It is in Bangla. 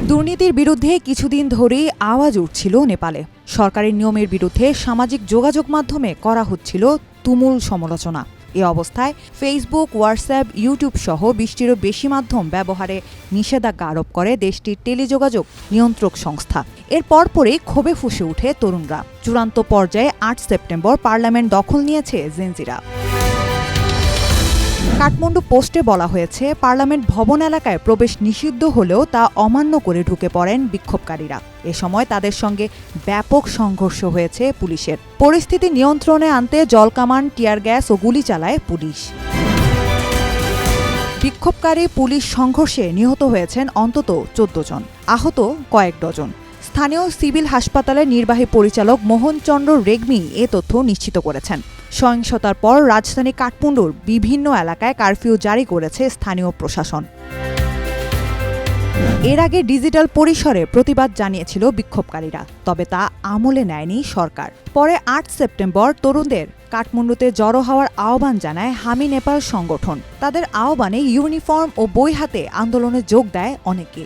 দুর্নীতির বিরুদ্ধে কিছুদিন ধরেই আওয়াজ উঠছিল নেপালে। সরকারি নিয়মের বিরুদ্ধে সামাজিক যোগাযোগ মাধ্যমে করা হচ্ছিল তুমুল সমালোচনা। এ অবস্থায় ফেসবুক, হোয়াটসঅ্যাপ, ইউটিউব সহ ২০টিরও বেশি মাধ্যম ব্যবহারে নিষেধাজ্ঞা আরোপ করে দেশটির টেলিযোগাযোগ নিয়ন্ত্রক সংস্থা। এর পরপরই ক্ষোভে ফুঁসে ওঠে তরুণরা। চূড়ান্ত পর্যায়ে ৮ সেপ্টেম্বর পার্লামেন্ট দখল নিয়েছে জেনজিরা। কাঠমান্ডু পোস্টে বলা হয়েছে, পার্লামেন্ট ভবন এলাকায় প্রবেশ নিষিদ্ধ হলেও তা অমান্য করে ঢুকে পড়েন বিক্ষোভকারীরা। এ সময় তাদের সঙ্গে ব্যাপক সংঘর্ষ হয়েছে পুলিশের। পরিস্থিতি নিয়ন্ত্রণে আনতে জলকামান, টিয়ার গ্যাস ও গুলি চালায় পুলিশ। বিক্ষোভকারী পুলিশ সংঘর্ষে নিহত হয়েছেন অন্তত ১৪ জন, আহত কয়েক ডজন। স্থানীয় সিভিল হাসপাতালের নির্বাহী পরিচালক মোহন চন্দ্র রেগ্মি এ তথ্য নিশ্চিত করেছেন। সহিংসতার পর রাজধানী কাঠমান্ডুর বিভিন্ন এলাকায় কারফিউ জারি করেছে স্থানীয় প্রশাসন। এর আগে ডিজিটাল পরিসরে প্রতিবাদ জানিয়েছিল বিক্ষোভকারীরা, তবে তা আমলে নেয়নি সরকার। পরে ৮ সেপ্টেম্বর তরুণদের কাঠমান্ডুতে জড়ো হওয়ার আহ্বান জানায় হামি নেপাল সংগঠন। তাদের আহ্বানে ইউনিফর্ম ও বই হাতে আন্দোলনে যোগ দেয় অনেকে।